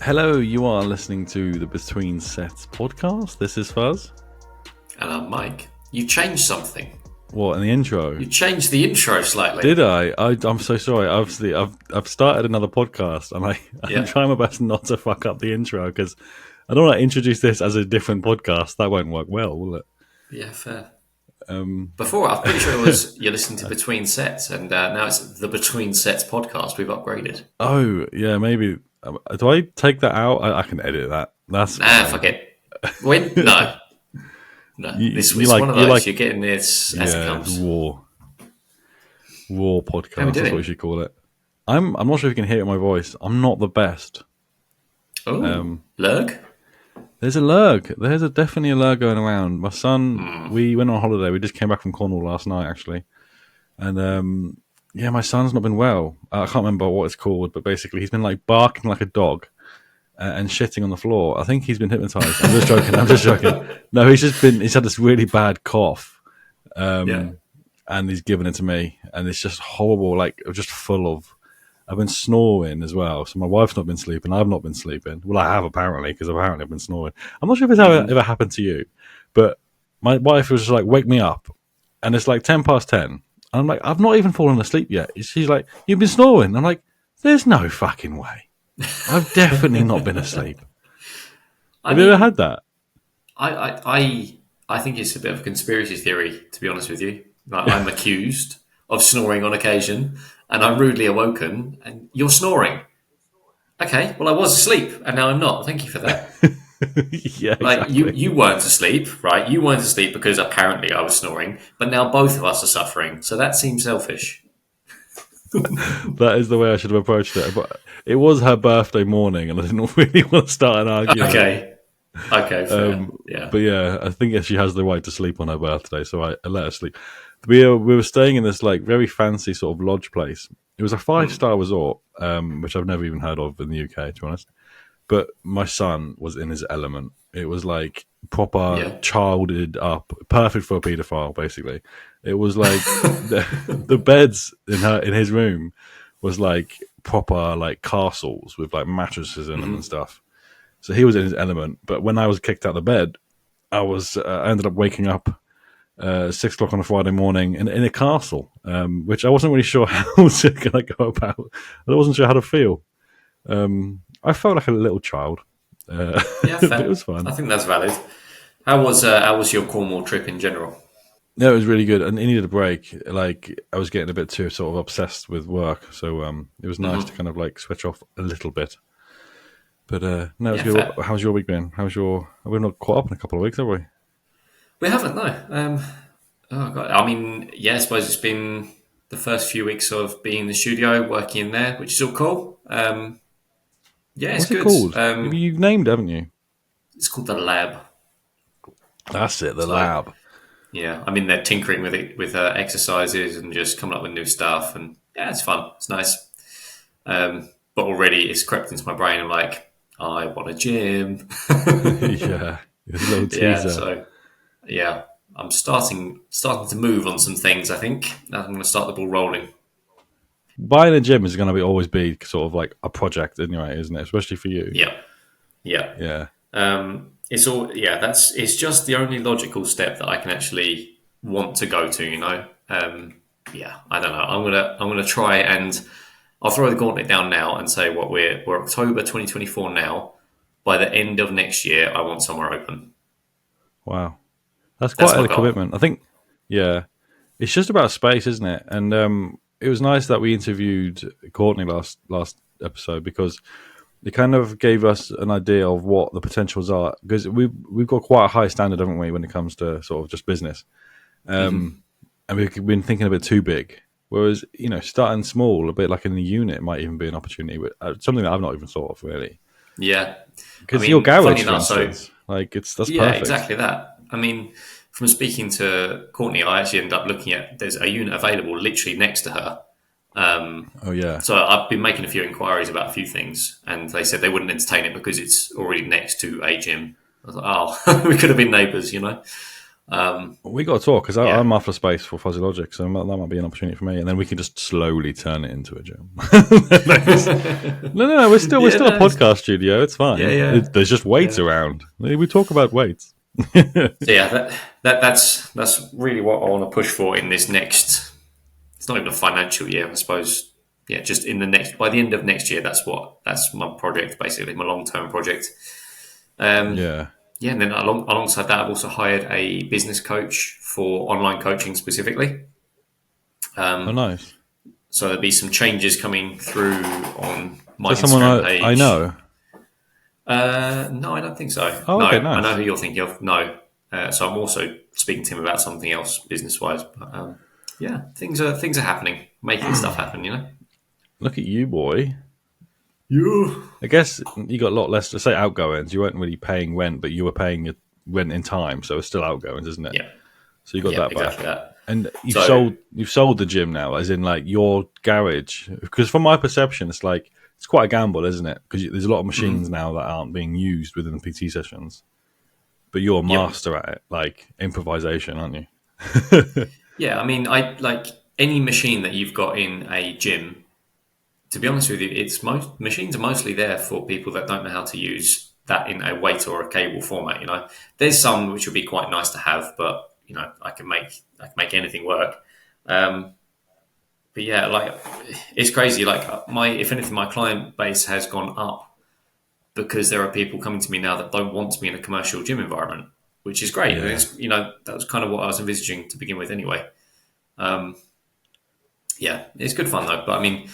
Hello, you are listening to the Between Sets podcast. This is Fuzz. And I'm Mike. You changed something. What, in the intro? You changed the intro slightly. Did I? I'm so sorry. Obviously, I've started another podcast, and I'm trying my best not to fuck up the intro because I don't want to introduce this as a different podcast. That won't work well, will it? Yeah, fair. Before, I'm pretty sure it was you're listening to Between Sets, and now it's the Between Sets podcast. We've upgraded. Oh, yeah, maybe. Do I take that out? I can edit that. That's fuck it. No. This is one of those. You're getting this as it comes. War podcast. That's what we should call it. I'm not sure if you can hear it in my voice. I'm not the best. Oh, lurg? There's a lurg. There's definitely a lurg going around. My son, we went on holiday. We just came back from Cornwall last night, actually. And, my son's not been well. I can't remember what it's called, but basically he's been like barking like a dog and shitting on the floor. I think he's been hypnotized. I'm just joking. No, he's had this really bad cough. And he's given it to me. And it's just horrible, like just full of... I've been snoring as well. So my wife's not been sleeping. I've not been sleeping. Well, I have apparently, because apparently I've been snoring. I'm not sure if it's ever happened to you, but my wife was just like, wake me up. And it's like 10 past 10. And I'm like, I've not even fallen asleep yet. She's like, you've been snoring. I'm like, there's no fucking way. I've definitely not been asleep. Have you ever had that? I think it's a bit of a conspiracy theory, to be honest with you. Like, I'm accused of snoring on occasion, and I'm rudely awoken, and you're snoring. Okay, well, I was asleep, and now I'm not. Thank you for that. Yeah, like exactly. you weren't asleep, right? You weren't asleep because apparently I was snoring, but now both of us are suffering. So that seems selfish. That is the way I should have approached it. But it was her birthday morning, and I didn't really want to start an argument. Okay, fair. Yeah. But yeah, I think she has the right to sleep on her birthday, so I let her sleep. We were staying in this like very fancy sort of lodge place. It was a 5-star resort, which I've never even heard of in the UK, to be honest. But my son was in his element. It was like proper childed up, perfect for a paedophile, basically. It was like the beds in his room was like proper like castles with like mattresses in them and stuff. So he was in his element. But when I was kicked out of bed, I ended up waking up 6 o'clock on a Friday morning in a castle, which I wasn't really sure how to go about. I wasn't sure how to feel. I felt like a little child. Fair. It was fun. I think that's valid. How was your Cornwall trip in general? Yeah, it was really good, and it needed a break. Like I was getting a bit too sort of obsessed with work, so it was nice to kind of like switch off a little bit. But no, it was good. How's your week been? We've not caught up in a couple of weeks, have we? We haven't, no. Oh God, I mean, yeah, I suppose it's been the first few weeks of being in the studio, working in there, which is all cool. Yeah, it's good. What's it called? You've named it, haven't you? It's called the Lab. That's it, the Lab. Yeah, I mean, they're tinkering with it, with exercises and just coming up with new stuff, and yeah, it's fun. It's nice. But already it's crept into my brain. I'm like, I want a gym. Yeah, a little teaser. Yeah, so yeah, I'm starting to move on some things. I think I'm going to start the ball rolling. Buying a gym is going to always be sort of like a project anyway, isn't it? Especially for you. Yeah. It's just the only logical step that I can actually want to go to. You know. I don't know. I'm gonna try and I'll throw the gauntlet down now and say what we're October 2024 now. By the end of next year, I want somewhere open. Wow, that's quite a commitment. I think. Yeah, it's just about space, isn't it? And it was nice that we interviewed Courtney last episode because it kind of gave us an idea of what the potentials are, because we've got quite a high standard, haven't we, when it comes to sort of just business, and we've been thinking a bit too big. Whereas starting small, a bit like in the unit, might even be an opportunity. But something that I've not even thought of really. Yeah, because your garage, for instance, that's perfect. Yeah, exactly that. I mean, from speaking to Courtney, I actually ended up looking at there's a unit available literally next to her. Oh yeah. So I've been making a few inquiries about a few things, and they said they wouldn't entertain it because it's already next to a gym. I was like, oh, we could have been neighbours, We got to talk because Yeah. I'm after space for Fuzzy Logic, so that might be an opportunity for me, and then we can just slowly turn it into a gym. No, we're still a podcast studio. It's fine. Yeah. There's just weights around. We talk about weights. So yeah, that's really what I want to push for in this next. It's not even a financial year, I suppose. Yeah, just in the next by the end of next year, that's my project, basically my long-term project. Yeah. Yeah, and then alongside that, I've also hired a business coach for online coaching specifically. Oh, nice. So there'll be some changes coming through on my Is that someone Instagram page. I know? No, I don't think so. Oh, No, okay, nice. I know who you're thinking of. No, so I'm also speaking to him about something else business-wise. But yeah, things are happening, making stuff happen. You know. Look at you, boy. You. I guess you got a lot less to say outgoings. You weren't really paying rent, but you were paying your rent in time, so it's still outgoings, isn't it? Yeah. So you got that back. Exactly that. And you've sold the gym now, as in like your garage. Because from my perception, it's like it's quite a gamble, isn't it? Because there's a lot of machines now that aren't being used within the PT sessions. But you're a master at it, like improvisation, aren't you? Yeah, I mean, I like any machine that you've got in a gym. To be honest with you, machines are mostly there for people that don't know how to use that in a weight or a cable format. You know, there's some which would be quite nice to have, but you know, I can make anything work. But yeah, like it's crazy. Like if anything, my client base has gone up because there are people coming to me now that don't want to be in a commercial gym environment, which is great. Yeah. You know, that was kind of what I was envisaging to begin with, anyway. Yeah, it's good fun though. But I mean,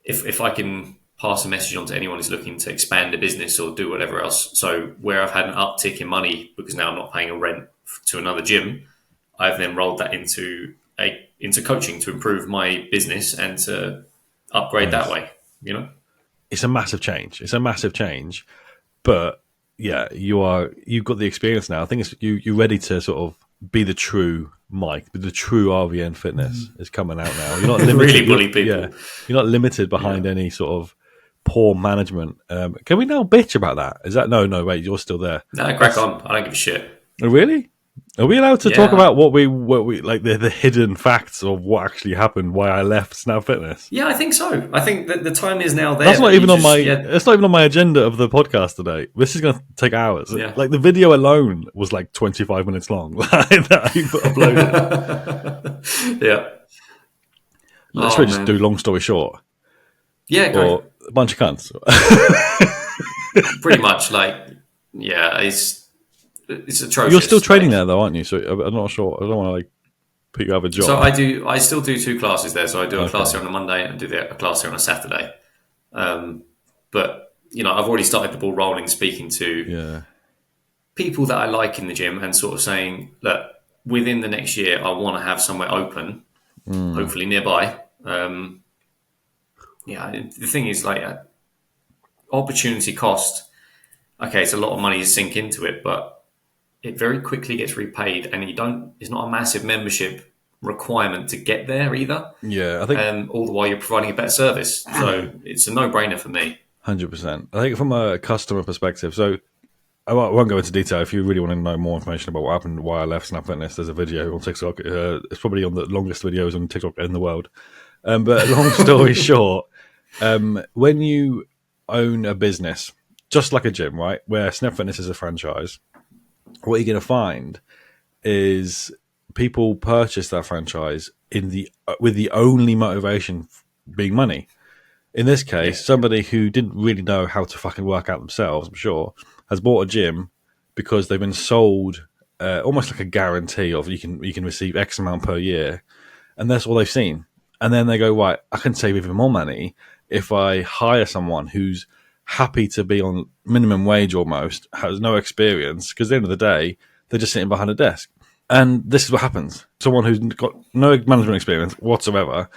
if I can pass a message on to anyone who's looking to expand a business or do whatever else, so where I've had an uptick in money because now I'm not paying a rent to another gym, I've then rolled that into coaching to improve my business and to upgrade that way. You know, it's a massive change. But yeah, you've got the experience now. I think you're ready to sort of be the true Mike, the true RVN fitness is coming out now. You're not limited. Really bully people. Yeah, you're not limited behind any sort of poor management. Can we now bitch about that? Is that no? Wait, you're still there. No, crack on. I don't give a shit. Oh, really? Are we allowed to talk about what we like the hidden facts of what actually happened? Why I left Snap Fitness? Yeah, I think so. I think that the time is now there. That's not even on my. It's not even on my agenda of the podcast today. This is going to take hours. Yeah. Like the video alone was like 25 minutes long. That I uploaded. Yeah. Let's just do long story short. Yeah, go. Or a bunch of cunts. Pretty much, like, yeah, it's atrocious. You're still training there, though, aren't you? So I'm not sure. I don't want to like put you out of a job. So I still do 2 classes there. So I do a class here on a Monday and do a class here on a Saturday. But you know, I've already started the ball rolling, speaking to people that I like in the gym, and sort of saying, look, within the next year, I want to have somewhere open, hopefully nearby. Yeah, the thing is, like, opportunity cost. Okay, it's a lot of money to sink into it, but it very quickly gets repaid, and it's not a massive membership requirement to get there either. Yeah, I think all the while you're providing a better service, so it's a no-brainer for me. 100%. I think from a customer perspective, so I won't go into detail. If you really want to know more information about what happened, why I left Snap Fitness, there's a video on TikTok. It's probably on the longest videos on TikTok in the world. But long story short, when you own a business, just like a gym, right, where Snap Fitness is a franchise, what you're going to find is people purchase that franchise with the only motivation being money. In this case, somebody who didn't really know how to fucking work out themselves, I'm sure, has bought a gym because they've been sold almost like a guarantee of you can receive X amount per year, and that's all they've seen. And then they go, right, I can save even more money if I hire someone who's happy to be on minimum wage almost, has no experience, because at the end of the day, they're just sitting behind a desk. And this is what happens. Someone who's got no management experience whatsoever,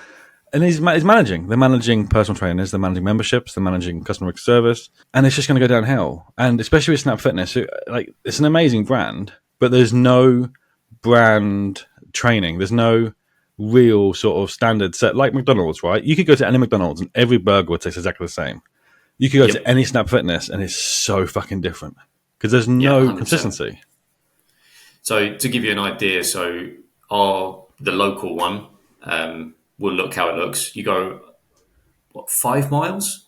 and is managing. They're managing personal trainers, they're managing memberships, they're managing customer service, and it's just going to go downhill. And especially with Snap Fitness, it's an amazing brand, but there's no brand training. There's no real sort of standard set, like McDonald's, right? You could go to any McDonald's and every burger would taste exactly the same. You could go to any Snap Fitness and it's so fucking different because there's no consistency. So to give you an idea, the local one will look how it looks. You go 5 miles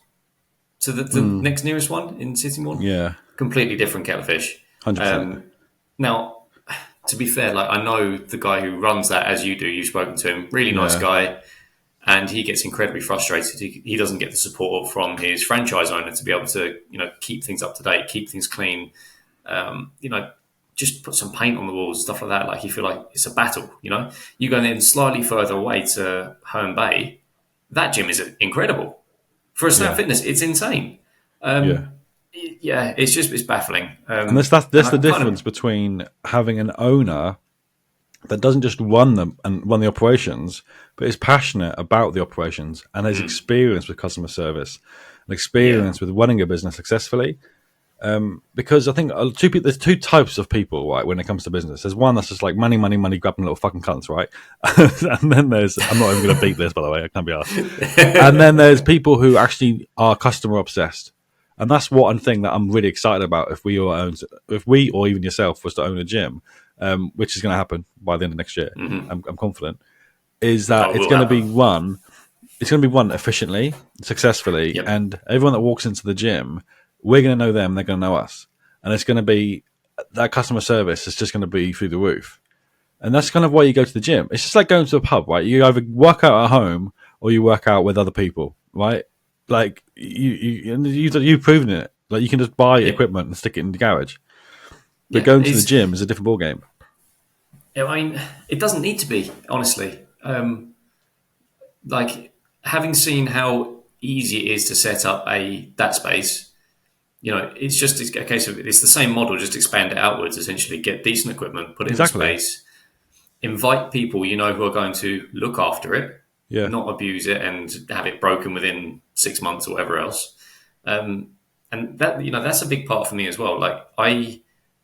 to the next nearest one in Sittingbourne. Yeah, Completely different kettle of fish. 100%. Now, to be fair, like I know the guy who runs that as you do. You've spoken to him, really nice Yeah. guy, and he gets incredibly frustrated. He doesn't get the support from his franchise owner to be able to, keep things up to date, keep things clean. Just put some paint on the walls, stuff like that. Like you feel like it's a battle. You go then slightly further away to Herne Bay. That gym is incredible for a Snap Fitness. It's insane. It's baffling. And that's the difference between having an owner that doesn't just run them and run the operations, but is passionate about the operations and has experience with customer service and experience with running a business successfully. Because I think there's two types of people, right, when it comes to business. There's one that's just like money, grabbing little fucking cunts, right? And then I'm not even going to beat this, by the way, I can't be asked. And then there's people who actually are customer obsessed. And that's one thing that I'm really excited about if we or even yourself was to own a gym, which is going to happen by the end of next year. I'm confident, is that it's going to be run efficiently, successfully, and everyone that walks into the gym, we're going to know them, they're going to know us. And it's going to be, that customer service is just going to be through the roof. And that's kind of why you go to the gym. It's just like going to a pub, right? You either work out at home or you work out with other people, right? Like you've proven it. Like you can just buy equipment and stick it in the garage. But going to the gym is a different ballgame. I mean, it doesn't need to be, honestly. Like having seen how easy it is to set up that space, it's a case of it's the same model, just expand it outwards. Essentially, get decent equipment, put it in space, invite people who are going to look after it. Not abuse it and have it broken within 6 months or whatever else. And that, that's a big part for me as well. Like I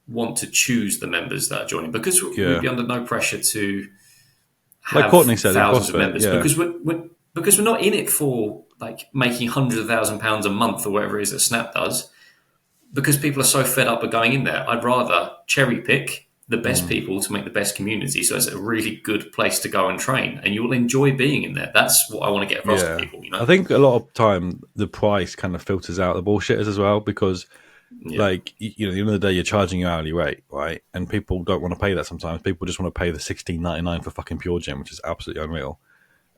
want to choose the members that are joining because we'd be under no pressure to have like Courtney said, thousands of members because we're not in it for like making hundreds of £1,000s a month or whatever it is that Snap does, because people are so fed up with going in there. I'd rather cherry pick the best people to make the best community. So it's a really good place to go and train and you'll enjoy being in there. That's what I want to get across to people. I think a lot of time the price kind of filters out the bullshitters as well, because like, at the end of the day, you're charging your hourly rate, right? And people don't want to pay that sometimes. People just want to pay the $16.99 for fucking Pure Gym, which is absolutely unreal.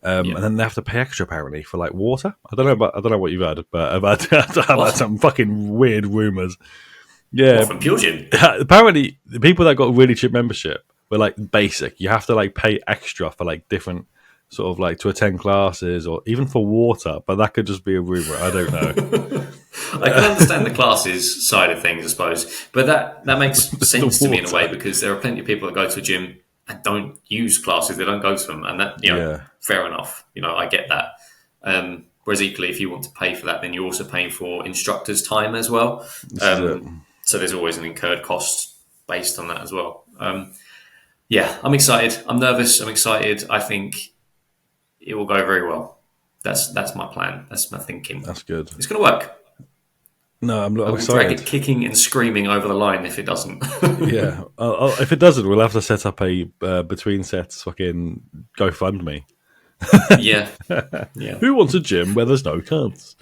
And then they have to pay extra apparently for like water. I don't know what you've heard, but I've had some fucking weird rumors. Yeah, from Pure Gym. Apparently, the people that got really cheap membership were like basic. You have to like pay extra for like different sort of like to attend classes or even for water, but that could just be a rumor. I don't know. I can understand the classes side of things, I suppose, but that makes sense to me in a way, because there are plenty of people that go to a gym and don't use classes. They don't go to them, and that fair enough. I get that. Whereas equally, if you want to pay for that, then you're also paying for instructors' time as well. So there's always an incurred cost based on that as well. I'm excited. I'm nervous. I'm excited. I think it will go very well. That's my plan. That's my thinking. That's good. It's going to work. No, I'm excited. Drag it kicking and screaming over the line if it doesn't. Yeah. If it doesn't, we'll have to set up a between sets fucking GoFundMe. Yeah. Who wants a gym where there's no cunts?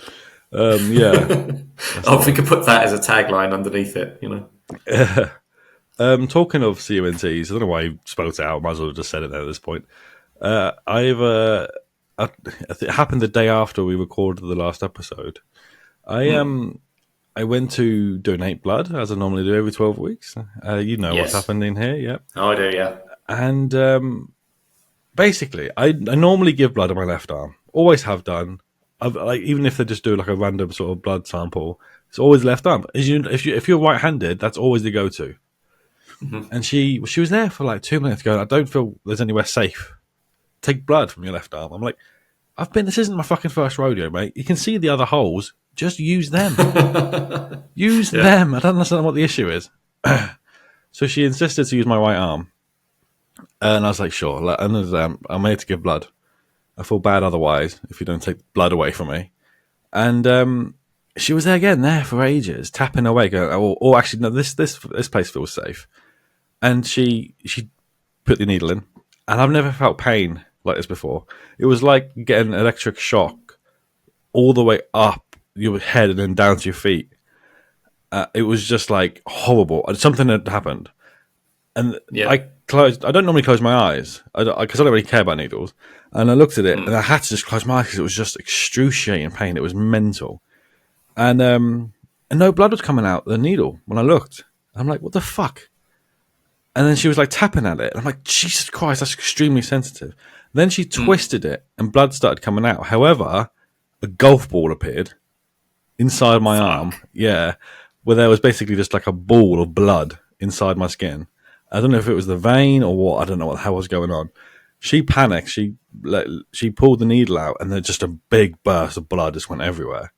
If we could put that as a tagline underneath it, Talking of CUNTs, I don't know why you spoke it out. Might as well have just said it there at this point. It happened the day after we recorded the last episode. I went to donate blood, as I normally do every 12 weeks. What's happened in here, yeah. Oh, I do, yeah. And basically, I normally give blood on my left arm. Always have done. Even if they just do like a random sort of blood sample, it's always left arm. If you're right-handed, that's always the go-to. Mm-hmm. And she was there for like 2 minutes going, I don't feel there's anywhere safe. Take blood from your left arm. I'm like, this isn't my fucking first rodeo, mate. You can see the other holes. Just use them. Use them. I don't understand what the issue is. So she insisted to use my right arm. And I was like, sure. I'm here to give blood. I feel bad otherwise if you don't take blood away from me. And she was there for ages, tapping away, going, actually, no, this place feels safe. and she put the needle in, and I've never felt pain like this before. It was like getting an electric shock all the way up your head and then down to your feet. It was just like horrible. Something had happened, and Yeah. I closed. I don't normally close my eyes because I don't really care about needles. And I looked at it, and I had to just close my eyes because it was just excruciating pain. It was mental, and no blood was coming out the needle when I looked. I'm like, what the fuck? And then she was like tapping at it. I'm like, Jesus Christ, that's extremely sensitive. Then she twisted it, and blood started coming out. However, a golf ball appeared inside my arm. Yeah, where there was basically just like a ball of blood inside my skin. I don't know if it was the vein or what. I don't know what the hell was going on. She panicked. She pulled the needle out, and then just a big burst of blood just went everywhere,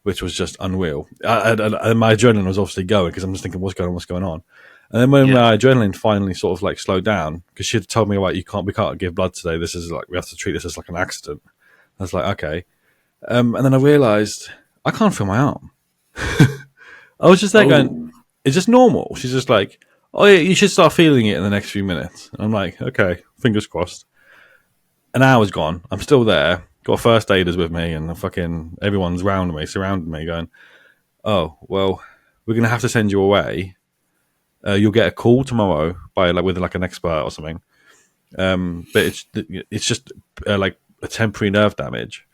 which was just unreal. And my adrenaline was obviously going because I'm just thinking, what's going on? And then when my adrenaline finally sort of like slowed down, because she had told me, like, we can't give blood today. This is like, we have to treat this as like an accident. I was like, okay. And then I realized I can't feel my arm. I was just there going, it's just normal. She's just like, oh yeah, you should start feeling it in the next few minutes. And I'm like, okay, fingers crossed. An hour's gone. I'm still there. Got first aiders with me, and fucking everyone's around me, surrounding me, going, oh, well, we're going to have to send you away. You'll get a call tomorrow with like an expert or something. But it's just like a temporary nerve damage.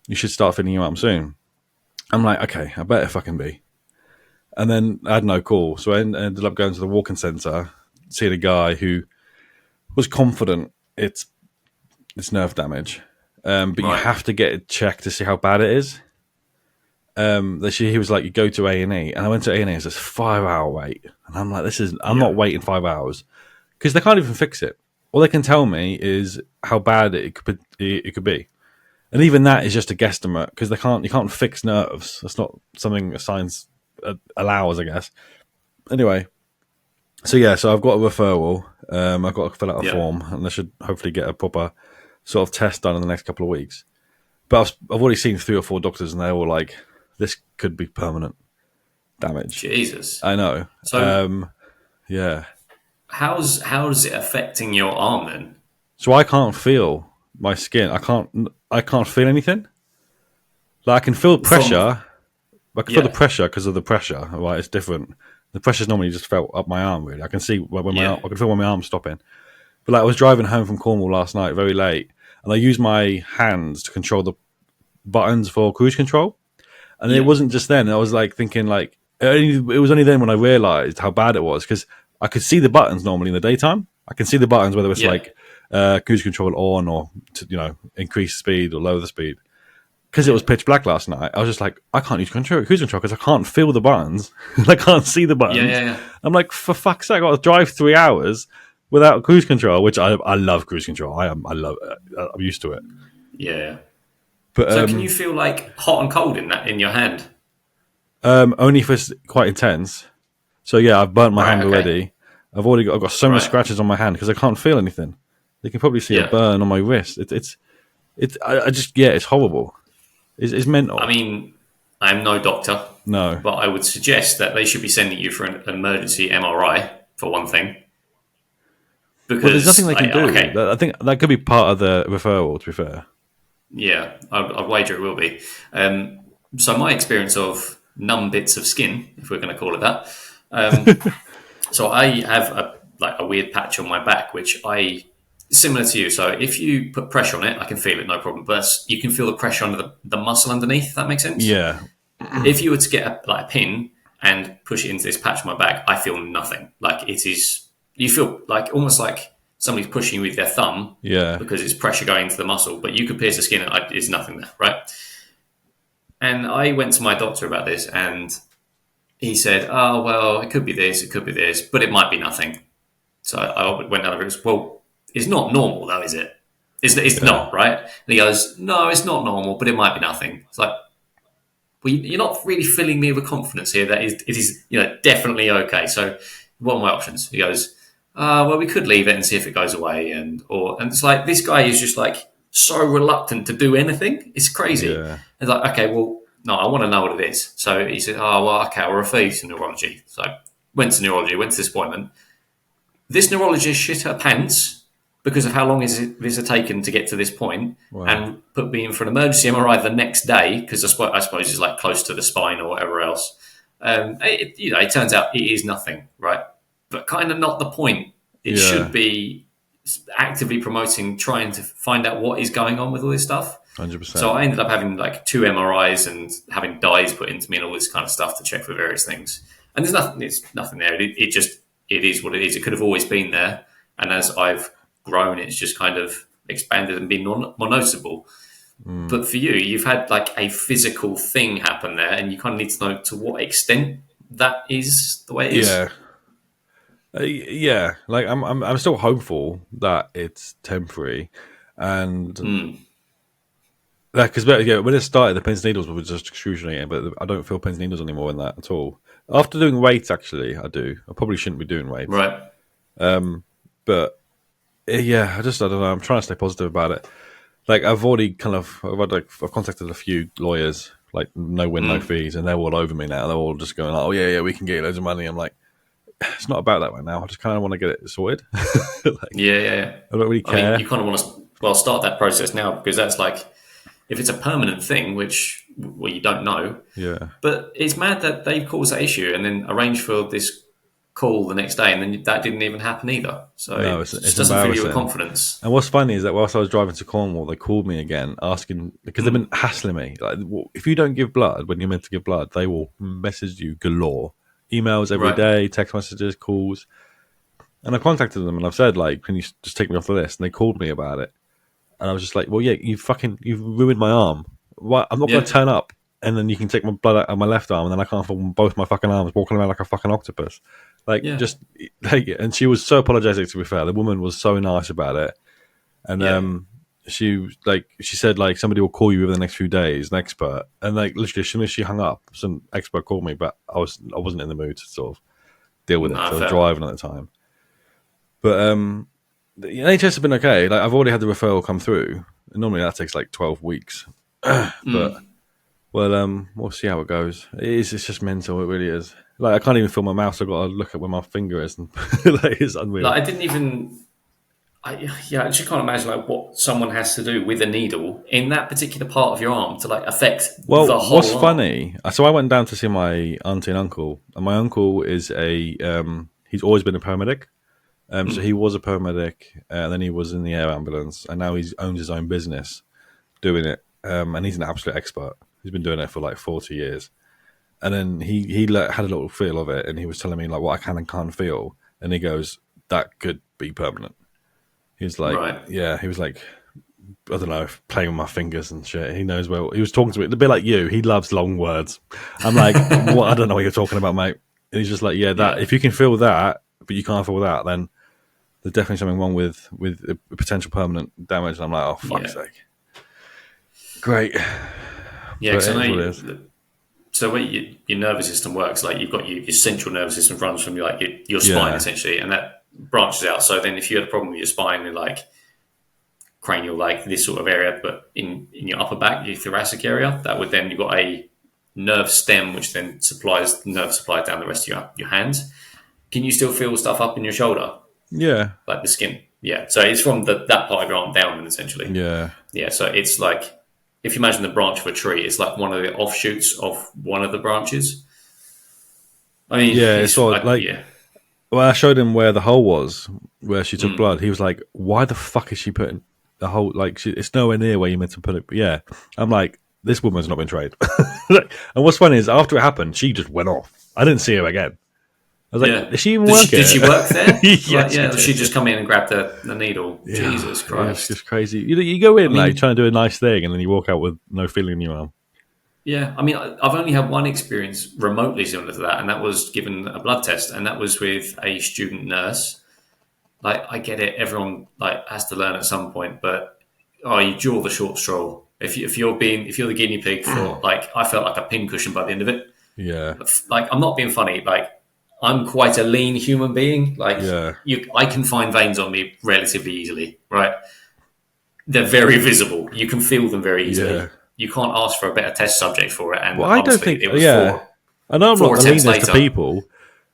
You should start feeling your arm soon. I'm like, okay, I better fucking be. And then I had no call, so I ended up going to the walk-in centre, seeing a guy who was confident it's nerve damage, but you have to get it checked to see how bad it is. He was like, you go to A&E, and I went to A&E. It's a 5-hour wait, and I'm like, I'm not waiting 5 hours because they can't even fix it. All they can tell me is how bad it could be, and even that is just a guesstimate because you can't fix nerves. That's not something science allows, I guess. Anyway, so I've got a referral. I've got to fill out a form, and I should hopefully get a proper sort of test done in the next couple of weeks. But I've already seen 3 or 4 doctors, and they're all like, this could be permanent damage. Jesus. I know. So, yeah. How's it affecting your arm then? So I can't feel my skin. I can't feel anything. Like I can feel pressure. I can feel the pressure because of the pressure. Right, it's different. The pressure's normally just felt up my arm. Really, I can see I can feel when my arm's stopping. But like I was driving home from Cornwall last night, very late, and I used my hands to control the buttons for cruise control. And it wasn't just then. I was like thinking, like it was only then when I realised how bad it was because I could see the buttons normally in the daytime. I can see the buttons whether it's like cruise control on or to, increase speed or lower the speed. Because it was pitch black last night, I was just like, I can't use cruise control because I can't feel the buttons. I can't see the buttons. Yeah. I'm like, for fuck's sake, I got to drive 3 hours without cruise control, which I love cruise control. I love it. I'm used to it. Yeah. But so can you feel like hot and cold in your hand? Only if it's quite intense. So yeah, I've burnt my hand already. I've got so many scratches on my hand because I can't feel anything. You can probably see a burn on my wrist. It's horrible. It's mental. I mean, I'm no doctor. No. But I would suggest that they should be sending you for an emergency MRI, for one thing. Because there's nothing they can do. Okay. I think that could be part of the referral, to be fair. Yeah, I'd wager it will be. So my experience of numb bits of skin, if we're going to call it that. So I have a weird patch on my back, which similar to you. So if you put pressure on it, I can feel it, no problem. But you can feel the pressure under the muscle underneath, if that makes sense. Yeah. If you were to get a pin and push it into this patch on my back, I feel nothing. Like it is, you feel like almost like somebody's pushing you with their thumb. Yeah. Because it's pressure going into the muscle, but you could pierce the skin and there's nothing there, right? And I went to my doctor about this, and he said, "Oh well, it could be this, but it might be nothing." So I went down the route. Well, it's not normal, though, is it? It's not, right? And he goes, "No, it's not normal, but it might be nothing." It's like, well, you're not really filling me with confidence here that it is, definitely okay. So, what are my options? He goes, "Well, we could leave it and see if it goes away," and it's like this guy is just like so reluctant to do anything. It's crazy. Yeah. It's like, okay, well, no, I want to know what it is. So he said, "Oh, well, okay, I'll refer you to neurology." So went to neurology, went to this appointment. this neurologist shit her pants because of how long this had taken to get to this point, Wow. and put me in for an emergency MRI the next day because I suppose it's like close to the spine or whatever else. It turns out it is nothing, right? But kind of not the point. It should be actively promoting, trying to find out what is going on with all this stuff. 100%. So I ended up having like 2 MRIs and having dyes put into me and all this kind of stuff to check for various things. And there's nothing there. It is what it is. It could have always been there. And as I've grown, it's just kind of expanded and been more noticeable. But for you, you've had like a physical thing happen there, and you kind of need to know to what extent that is the way it is. Yeah. Like I'm still hopeful that it's temporary, and because when it started, the pins and needles were just excruciating, but I don't feel pins and needles anymore in that at all. After doing weights, actually, I do. I probably shouldn't be doing weights, Right? but yeah, I don't know. I'm trying to stay positive about it. Like I've contacted a few lawyers, like no win, no fees, and they're all over me now. They're all just going, "Oh yeah, we can get you loads of money." I'm like, it's not about that right now. I just kind of want to get it sorted. Yeah. I don't really care. I mean, you kind of want to start that process now, because that's like, if it's a permanent thing, which you don't know. Yeah. But it's mad that they caused that issue and then arranged for this call the next day, and then that didn't even happen either. So No, it just doesn't fill you with confidence. And what's funny is that whilst I was driving to Cornwall, they called me again asking, because they've been hassling me. Like, if you don't give blood when you're meant to give blood, they will message you galore. Emails every day, text messages, calls. And I contacted them and I've said, like, can you just take me off the list? And they called me about it. And I was just like, well, yeah, you've ruined my arm. Why? I'm not going to turn up and then you can take my blood out of my left arm and then I can't feel both my fucking arms walking around like a fucking octopus. And she was so apologetic, to be fair. The woman was so nice about it. And she said, like, somebody will call you over the next few days, an expert. And like literally as soon as she hung up, some expert called me, but I wasn't in the mood to sort of deal with it. So I was driving at the time. But the NHS has been okay. Like, I've already had the referral come through. Normally that takes like 12 weeks. But we'll see how it goes. It's just mental. It really is. Like, I can't even feel my mouse. I've got to look at where my finger is, and like, it's unreal. Like, I just can't imagine like what someone has to do with a needle in that particular part of your arm to like affect the whole arm. What's funny? So I went down to see my auntie and uncle, and my uncle is he's always been a paramedic. So he was a paramedic, and then he was in the air ambulance, and now he owns his own business doing it. And he's an absolute expert. He's been doing it for like 40 years. And then he had a little feel of it, and he was telling me like what I can and can't feel. And he goes, that could be permanent. He's like, yeah, he was like, I don't know, playing with my fingers and shit. He knows well. He was talking to me a bit like you. He loves long words. I'm like, what? I don't know what you're talking about, mate. And he's just like, yeah, if you can feel that, but you can't feel that, then there's definitely something wrong with a potential permanent damage. And I'm like, oh, fuck's sake. Great. Yeah, because so the way your nervous system works, like you've got your central nervous system runs from your spine essentially, and that branches out. So then if you had a problem with your spine in like cranial, like this sort of area, but in your upper back, your thoracic area, that would then, you've got a nerve stem which then supplies nerve supply down the rest of your hands. Can you still feel stuff up in your shoulder? Yeah. Like the skin? Yeah. So it's from that part of your arm down, essentially. Yeah. Yeah. So it's like, if you imagine the branch of a tree, it's like one of the offshoots of one of the branches. I mean, it's like Well, I showed him where the hole was, where she took blood. He was like, "Why the fuck is she putting the hole? Like, it's nowhere near where you meant to put it." But yeah, I'm like, this woman's not been trained. And what's funny is after it happened, she just went off. I didn't see her again. I was like, "Is she even working? Did she work there?" Did she just come in and grab the needle? Yeah, Jesus Christ! It's just crazy. You go in like trying to do a nice thing, and then you walk out with no feeling in your arm. Yeah, I mean, I've only had one experience remotely similar to that, and that was given a blood test, and that was with a student nurse. Like, I get it; everyone like has to learn at some point, but you draw the short straw. If you're the guinea pig for like, I felt like a pincushion by the end of it. Yeah, like I'm not being funny. Like, I'm quite a lean human being. Like, I can find veins on me relatively easily. Right, they're very visible. You can feel them very easily. Yeah. You can't ask for a better test subject for it. And I don't think it was. Yeah, I know I'm not the leanest to people,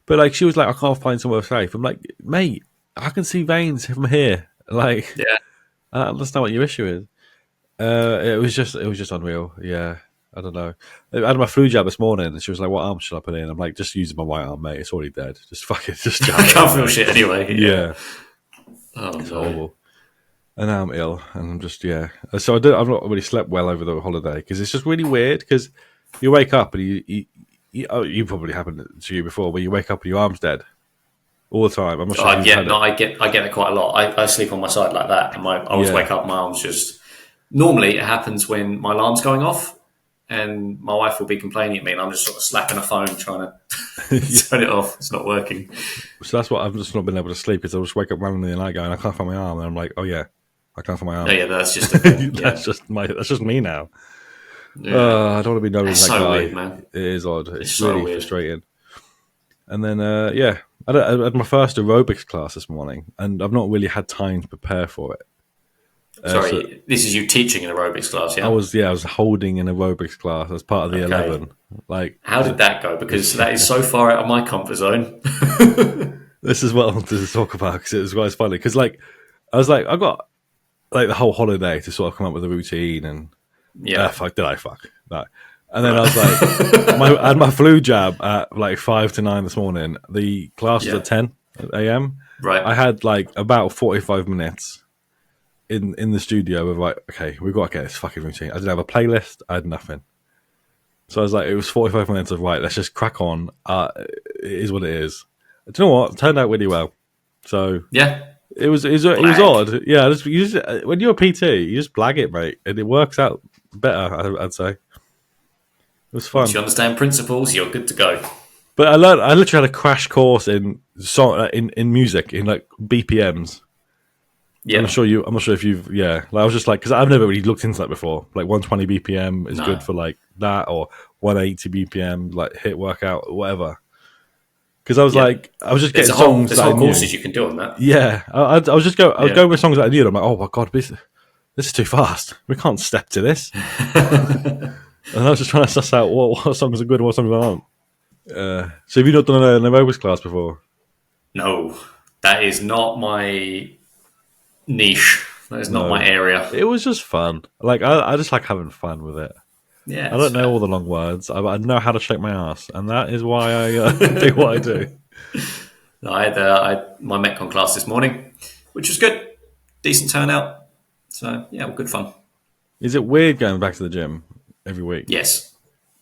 but like she was like, I can't find somewhere safe. I'm like, mate, I can see veins from here. Like, Yeah. I don't understand what your issue is. It was just unreal. Yeah, I don't know. I had my flu jab this morning, and she was like, "What arm should I put in?" I'm like, "Just using my right arm, mate. It's already dead. Just fucking just jab I it can't in, feel mate." shit anyway. Yeah. Yeah, Oh it's no. horrible. And now I'm ill, and I'm just So I did. I've not really slept well over the holiday because it's just really weird. Because you wake up and you probably happened to you before, where you wake up and your arm's dead all the time. I'm not sure if you've had it. I get it quite a lot. I sleep on my side like that, and I always Yeah, wake up. My arms just normally it happens when my alarm's going off, and my wife will be complaining at me, and I'm just sort of slapping a phone trying to yeah. turn it off. It's not working. So that's what I've just not been able to sleep. Is I'll just wake up randomly in the night going, I can't find my arm, and I'm like, oh yeah, I can't find my Oh arm. yeah, that's just a thing. Yeah, That's just me now. yeah. I don't want to be known That's as that so guy. weird, man. It is odd. It's It's so really weird. frustrating. And then I had my first aerobics class this morning, and I've not really had time to prepare for it. So Sorry, this is you teaching an aerobics class, yeah? I was holding an aerobics class as part of the Okay. 11. Like How did that go? Because that is so far out of my comfort zone. this is what I wanted to talk about because it was quite funny. Because like I was like I got like the whole holiday to sort of come up with a routine and Yeah. fuck did I fuck no. And then I was like, I had my flu jab at like 5 to 9 this morning. The class was Yeah. at 10 a.m. Right. I had like about 45 minutes in the studio of like, okay, we've got to get this fucking routine. I didn't have a playlist. I had nothing. So I was like, it was 45 minutes of right, let's just crack on. It is what it is. Do you know what? It turned out really well. So Yeah. it was odd. Yeah, when you're a PT, you just blag it, mate, and it works out better. I'd say it was Once fun. you understand principles, you're good to go. But I literally had a crash course in song in music in like BPMs. Yeah. I'm not sure if you've. Yeah, like I was just like because I've never really looked into that before. Like 120 BPM is No. good for like that, or 180 BPM like hit workout or whatever. Because I was Yeah. like, I was just There's getting a whole songs there's that I whole knew. courses you can do on that. Yeah, I was just I was Yeah. going with songs that I knew. And I'm like, oh my god, this is too fast. We can't step to this. And I was just trying to suss out what songs are good and what songs aren't. So have you not done an aerobics class before? No, that is not my niche. That is not my No. area. It was just fun. Like I just like having fun with it. Yeah, I it's don't know fair. all the long words. I know how to shake my ass, and that is why I do what I do. No, I had my Metcon class this morning, which was good. Decent turnout. So, yeah, good fun. Is it weird going back to the gym every week? Yes.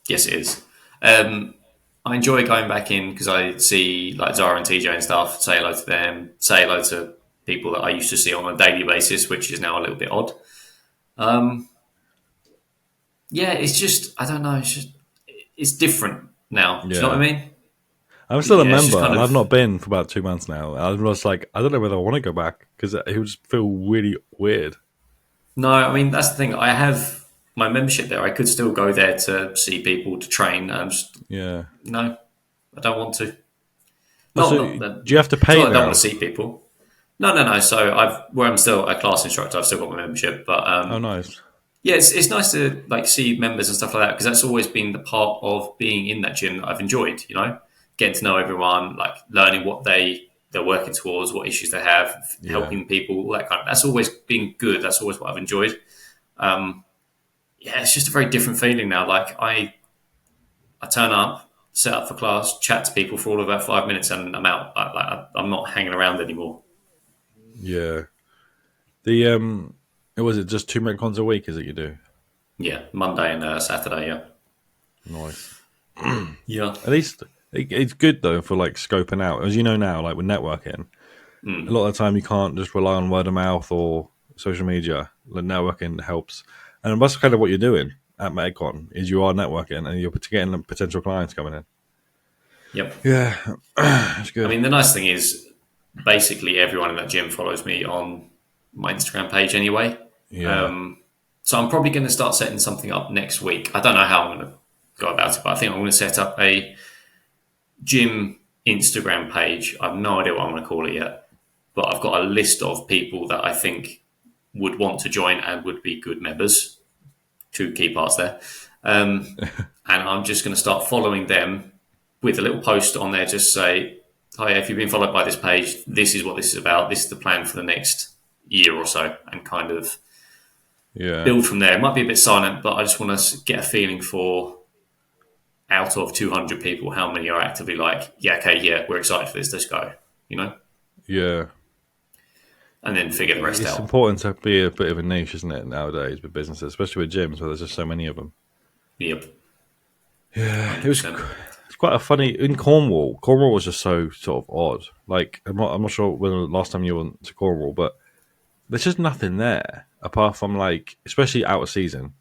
Yes, it is. I enjoy going back in because I see like Zara and TJ and stuff, say hello to them, say hello to people that I used to see on a daily basis, which is now a little bit odd. Yeah, it's just, I don't know, it's different now. Do you know what I Yeah. mean? I'm still a Yeah, it's just member, kind and I've of, not been for about 2 months now. I was like, I don't know whether I want to go back because it would just feel really weird. no, I mean, that's the thing. I have my membership there. I could still go there to see people, to train. And I'm just, Yeah. no, I don't want to. So, Not do that. you have to It's pay not that I don't want now? to see people. No. So where I'm still a class instructor, I've still got my membership. But Oh, nice. yeah, it's nice to like see members and stuff like that because that's always been the part of being in that gym that I've enjoyed. You know, getting to know everyone, like learning what they're working towards, what issues they have, Yeah. helping people, all that kind of. That's always been good. That's always what I've enjoyed. Yeah, it's just a very different feeling now. Like I turn up, set up for class, chat to people for all of about 5 minutes, and I'm out. I'm not hanging around anymore. Yeah. The was it just 2 Metcons a week? Is it you do? Yeah, Monday and Saturday. Yeah, Nice. yeah, At least it's good though for like scoping out. As you know now, like with networking, a lot of the time you can't just rely on word of mouth or social media. Like networking helps, and that's kind of what you're doing at Metcon is you are networking and you're getting potential clients coming in. yep. Yeah, it's I good. mean, the nice thing is, basically everyone in that gym follows me on my Instagram page anyway. Yeah, So I'm probably going to start setting something up next week. I don't know how I'm going to go about it, but I think I'm going to set up a gym Instagram page. I have no idea what I'm going to call it yet, but I've got a list of people that I think would want to join and would be good members. Two key parts there. And I'm just going to start following them with a little post on there, just say, oh yeah, if you've been followed by this page, this is what this is about. This is the plan for the next year or so, and kind of build from there. It might be a bit silent, but I just want to get a feeling for, out of 200 people, how many are actively like, yeah, okay, yeah, we're excited for this, let's go, you know? Yeah. And then figure the rest out. It's important to be a bit of a niche, isn't it, nowadays with businesses, especially with gyms where there's just so many of them. Yep. Yeah, it's quite a funny in Cornwall. Cornwall was just so sort of odd. Like I'm not sure when the last time you went to Cornwall, but there's just nothing there apart from like, especially out of season.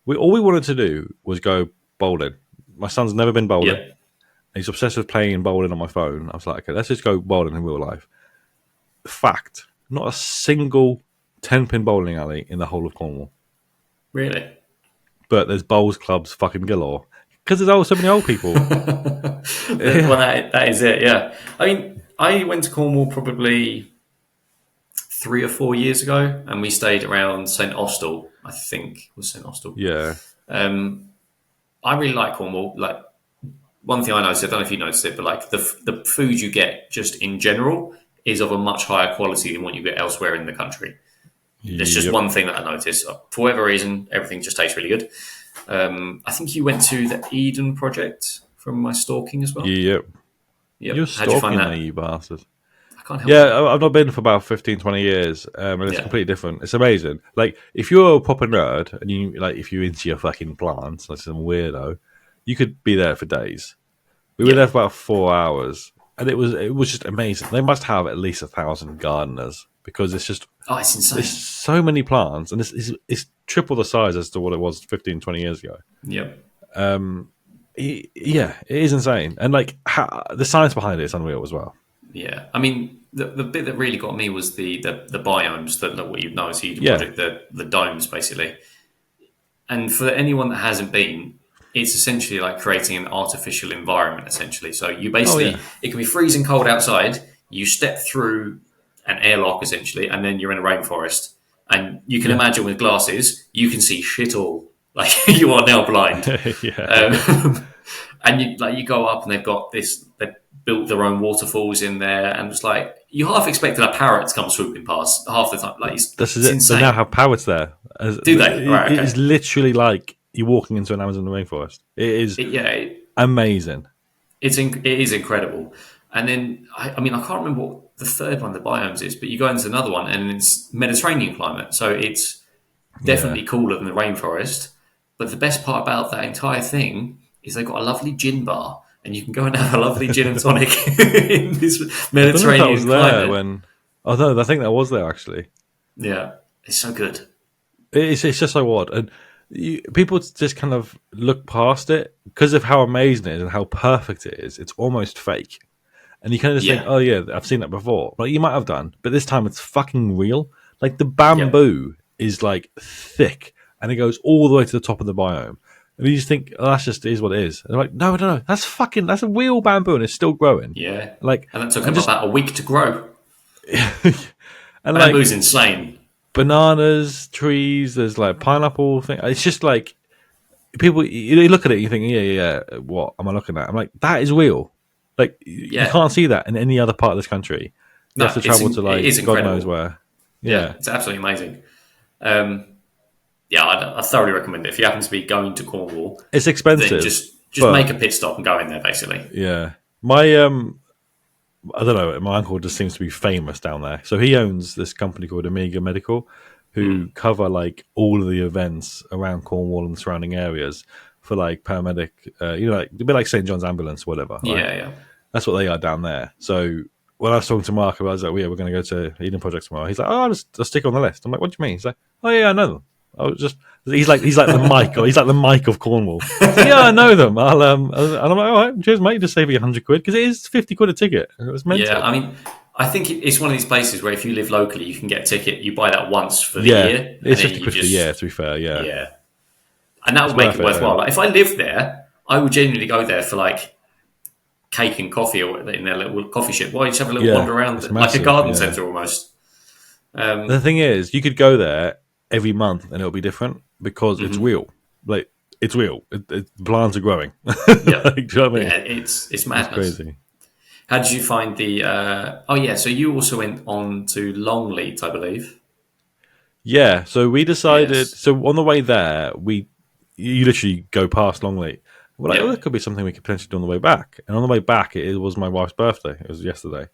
All we wanted to do was go bowling. My son's never been bowling. Yep. He's obsessed with playing bowling on my phone. I was like, okay, let's just go bowling in real life. Fact: not a single 10-pin bowling alley in the whole of Cornwall. Really? But there's bowls clubs fucking galore. Because there's so many old people. Well, that is it, yeah. I mean, I went to Cornwall probably 3 or 4 years ago, and we stayed around St Austell, I think was St Austell. Yeah. I really like Cornwall. Like, one thing I noticed, I don't know if you noticed it, but like the food you get just in general is of a much higher quality than what you get elsewhere in the country. There's just one thing that I noticed. For whatever reason, everything just tastes really good. I think you went to the Eden Project from my stalking as well. Yep. You're How'd you find stalking that? me, you bastard. I can't help it. I've not been for about 15, 20 years, and it's completely different. It's amazing. Like, if you're a proper nerd, and if you're into your fucking plants, like some weirdo, you could be there for days. We were there for about 4 hours, and it was just amazing. They must have at least 1,000 gardeners, because it's just... Oh, it's insane. There's so many plants, and it's triple the size as to what it was 15, 20 years ago. Yep. Yeah, it is insane. And like the science behind it is unreal as well. Yeah. I mean, the bit that really got me was the biomes, what you know as the Eden Project, the domes, basically. And for anyone that hasn't been, it's essentially like creating an artificial environment, essentially. So you basically, it can be freezing cold outside, you step through an airlock, essentially, and then you're in a rainforest. And you can imagine with glasses, you can see shit all. Like, you are now blind. And you go up and they've built their own waterfalls in there, and it's like, you half expected a parrot to come swooping past half the time. Like, it's insane. They now have parrots there. Do they? Right, okay. It is literally like you're walking into an Amazon rainforest. It is amazing. It is incredible. And then, I mean, I can't remember what the third one, the biomes, is, but you go into another one and it's Mediterranean climate. So it's definitely cooler than the rainforest. But the best part about that entire thing is they've got a lovely gin bar, and you can go and have a lovely gin and tonic in this Mediterranean climate. I think that was there, actually. Yeah, it's so good. It's just so odd. And people just kind of look past it because of how amazing it is and how perfect it is. It's almost fake. And you kind of just think, oh yeah, I've seen that before. Like, you might have done, but this time it's fucking real. Like, the bamboo is like thick, and it goes all the way to the top of the biome. And you just think, oh, that's just is what it is. And they're like, no, that's a real bamboo, and it's still growing. Yeah, like, and that took about a week to grow. And bamboo's insane. Bananas, trees. There's like pineapple thing. It's just like, people. You look at it, and you think, yeah. What am I looking at? I'm like, that is real. Like, you can't see that in any other part of this country. You have to travel to like God knows where. Yeah, it's absolutely amazing. I thoroughly recommend it. If you happen to be going to Cornwall, it's expensive. Then just make a pit stop and go in there, basically. Yeah, my I don't know. My uncle just seems to be famous down there. So he owns this company called Amiga Medical, who cover like all of the events around Cornwall and the surrounding areas for like paramedic. Like a bit like St John's Ambulance, or whatever. Right? Yeah. That's what they are down there. So when I was talking to Mark, I was like, we're going to go to Eden Project tomorrow. He's like, I'll stick on the list. I'm like, what do you mean? He's like, oh yeah, I know them. He's like the Mike, or he's like the Mike of Cornwall. Yeah, I know them. And I'm like, all right, cheers, mate. Just save you £100 because it is £50 a ticket. It was mental. Yeah, I mean, I think it's one of these places where if you live locally, you can get a ticket. You buy that once for the year. It's £50 for the year. To be fair, yeah, and that would make it worthwhile. Like, if I lived there, I would genuinely go there for like cake and coffee, or in their little coffee shop. Why, you just have a little wander around, like a garden centre almost. The thing is, you could go there every month and it'll be different because it's real. Like, it's real. Plants are growing. Yeah, like, do you know what I mean? Yeah, it's madness. It's crazy. How did you find the? Oh yeah, so you also went on to Longleat, I believe. Yeah, so we decided. Yes. So on the way there, you literally go past Longleat. We're like, oh, Yeah. there could be something we could potentially do on the way back. And on the way back, it was my wife's birthday. It was yesterday,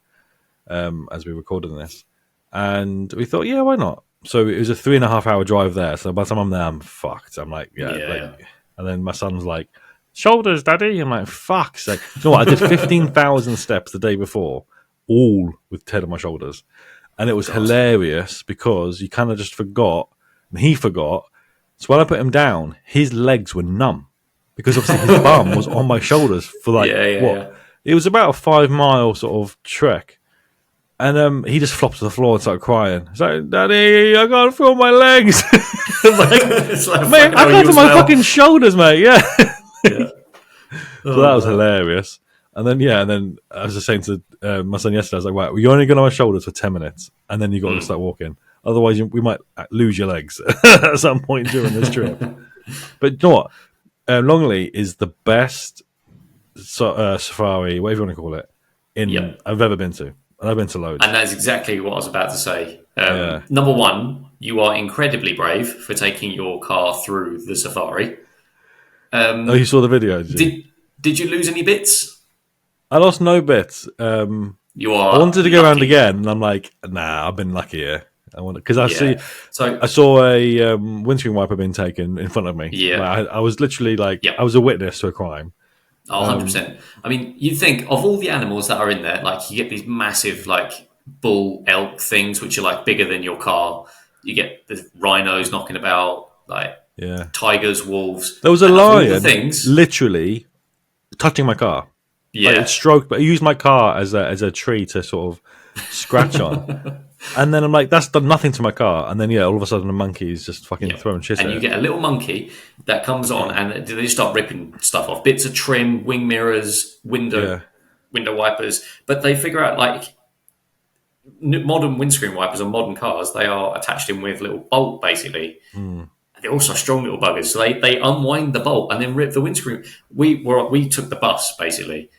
as we recorded this, and we thought, yeah, why not? So it was a 3.5 hour drive there. So by the time I'm there, I'm fucked. I'm like, yeah, Yeah. like, Yeah. and then my son's like, shoulders, daddy. I'm like, fuck's sake. You know what? I did 15,000 steps the day before, all with Ted on my shoulders. And it was God. hilarious because you kind of just forgot, and he forgot. So when I put him down, his legs were numb because obviously his bum was on my shoulders for like Yeah. Yeah. what? Yeah. It was about a 5 mile sort of trek, and he just flopped to the floor and started crying. He's like, "Daddy, I can't feel my legs." I'm like, It's like mate, fucking I hell, got you to as my well. fucking shoulders, mate. Yeah. Yeah. So that was man. hilarious. And then I was just saying to my son yesterday, I was like, right, you're only going on my shoulders for 10 minutes, and then you got to start walking. Otherwise, we might lose your legs at some point during this trip. But you know what? Longley is the best safari, whatever you want to call it, Yep. I've ever been to. And I've been to loads. And that's exactly what I was about to say. Yeah. Number one, you are incredibly brave for taking your car through the safari. Oh, you saw the video, did you? Did you lose any bits? I lost no bits. You I are wanted to go around lucky. again, and I'm like, nah, I've been lucky here. I want because Yeah. So I saw a windscreen wiper being taken in front of me. yeah. Like, I was literally like, Yep. I was a witness to a crime. Oh, 100%. I mean, you think of all the animals that are in there, like you get these massive, like bull elk things, which are like bigger than your car. You get the rhinos knocking about, like Yeah, tigers, wolves. there was a And of all lion the things, literally touching my car. Like yeah. it stroked, but I used my car as a tree to sort of scratch on. And then I'm like, that's done nothing to my car. And then all of a sudden the monkey's just fucking Yeah. throwing shit And at you it. get a little monkey that comes on and they just start ripping stuff off. Bits of trim, wing mirrors, window wipers. But they figure out like modern windscreen wipers on modern cars, they are attached in with little bolt basically. They're also strong little buggers. So they unwind the bolt and then rip the windscreen. We took the bus basically,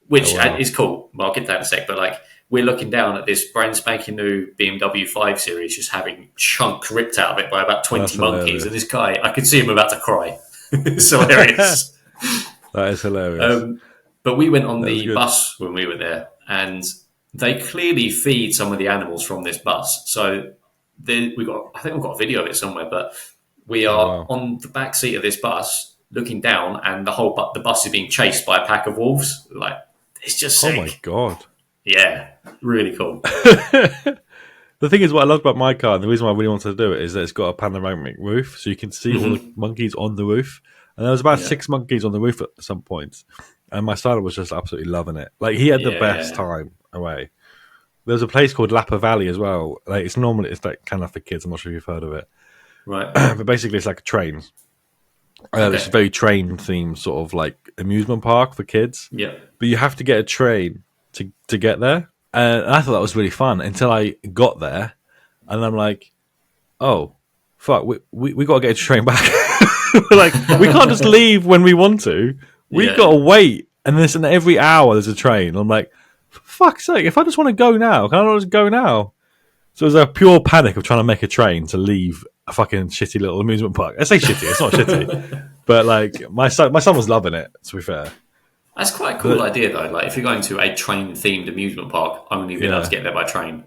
which wow. is cool. Well, I'll get to that in a sec. But like we're looking down at this brand spanking new BMW 5 Series, just having chunks ripped out of it by about 20 That's monkeys. hilarious. And this guy, I could see him about to cry. It's hilarious. That is hilarious. But we went on the good. bus when we were there, and they clearly feed some of the animals from this bus. So I think we've got a video of it somewhere, but we are on the back seat of this bus looking down, and the bus is being chased by a pack of wolves. Like it's just sick. Oh my god. Yeah, really cool. The thing is, what I love about my car, and the reason why I really wanted to do it, is that it's got a panoramic roof, so you can see all the monkeys on the roof. And there was about 6 monkeys on the roof at some point, and my son was just absolutely loving it. Like he had the best time away. There's a place called Lapa Valley as well. Like it's like kind of for kids. I'm not sure if you've heard of it, Right. but basically it's like a train. It's a very train themed sort of like amusement park for kids. Yeah. But you have to get a train to get there. And I thought that was really fun until I got there, and I'm like, "Oh, fuck! We got to get a train back. Like, we can't just leave when we want to. We've got to wait." And every hour there's a train. I'm like, "For fuck's sake! If I just want to go now, can I not just go now?" So it was a pure panic of trying to make a train to leave a fucking shitty little amusement park. I say shitty; it's not shitty, but like my son was loving it. To be fair. That's quite a cool idea, though. Like, if you're going to a train-themed amusement park, only being able to get there by train.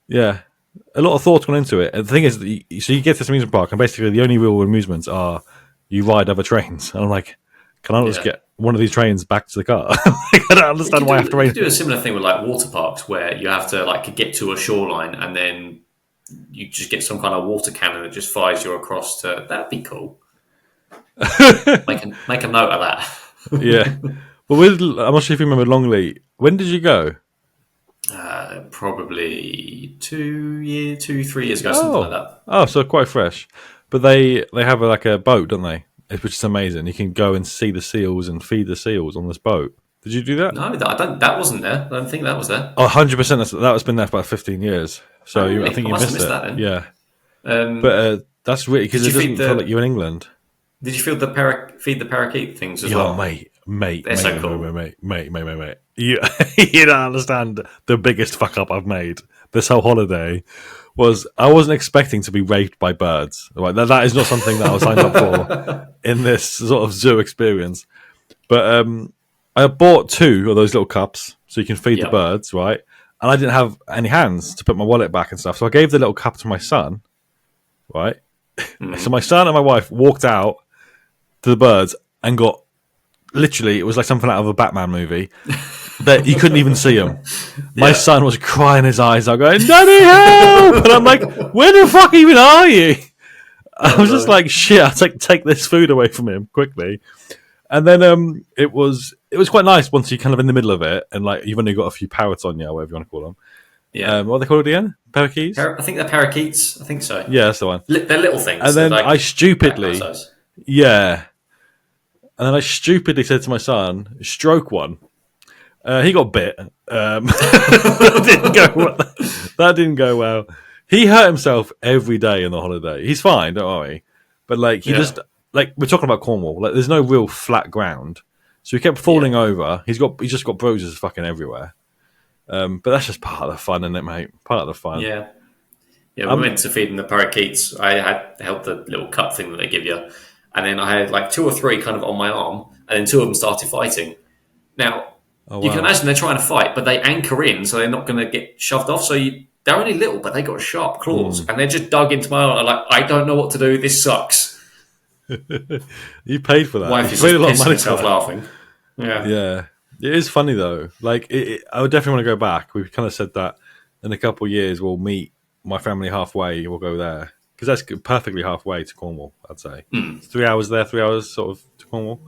Yeah. A lot of thoughts gone into it. And the thing is, so you get to this amusement park, and basically the only real amusements are you ride other trains. And I'm like, can I not just get one of these trains back to the car? Like, I don't understand why I have to You raise. could do a similar thing with like water parks, where you have to like get to a shoreline, and then you just get some kind of water cannon that just fires you across to. That'd be cool. make a note of that. Yeah. But I'm not sure if you remember Longley. When did you go? Probably 3 years ago, something like that. Oh, so quite fresh. But they have like a boat, don't they? Which is amazing. You can go and see the seals and feed the seals on this boat. Did you do that? No, that wasn't there. I don't think that was there. Oh, 100%. That has been there for about 15 years. So really? I think I you must have missed it. that then. Yeah. But That's really because it doesn't feel like you're in England. did you feed the parakeet things as well? Mate, Mate, They're mate, so mate, cool. mate. You, you don't understand the biggest fuck up I've made this whole holiday was I wasn't expecting to be raped by birds. Right, that is not something that I was signed up for in this sort of zoo experience. But I bought 2 of those little cups so you can feed the Yep. birds, right? And I didn't have any hands to put my wallet back and stuff, so I gave the little cup to my son, right? So my son and my wife walked out to the birds and got literally, it was like something out of a Batman movie. That you couldn't even see him. My son was crying his eyes out, going, "Daddy, help!" And I'm like, "Where the fuck even are you?" I was just like, "Shit!" I take this food away from him quickly. And then it was quite nice once you're kind of in the middle of it, and like you've only got a few parrots on you, or whatever you want to call them. Yeah. What are they called again? Parakeets? I think they're parakeets. I think so. Yeah, that's the one. They're little things. And then like I stupidly, cat size. yeah. And then I stupidly said to my son, "Stroke one." He got bit. That didn't go well. He hurt himself every day in the holiday. He's fine, don't worry. But like he just like we're talking about Cornwall. Like there's no real flat ground, so he kept falling over. He's just got bruises fucking everywhere. But that's just part of the fun, isn't it, mate? Part of the fun. Yeah. Yeah, we went to feeding the parakeets. I had held the little cup thing that they give you, and then I had like 2 or 3 kind of on my arm, and then 2 of them started fighting. Now, you can imagine they're trying to fight, but they anchor in, so they're not going to get shoved off. So they're only little, but they got sharp claws, and they're just dug into my arm. I'm like, I don't know what to do. This sucks. You paid for that. Wife You is paid a lot of just money pissing for herself that. laughing. Yeah. Yeah. It is funny though. Like, I would definitely want to go back. We've kind of said that in a couple of years we'll meet my family halfway. We'll go there because that's perfectly halfway to Cornwall. I'd say 3 hours there, 3 hours sort of to Cornwall.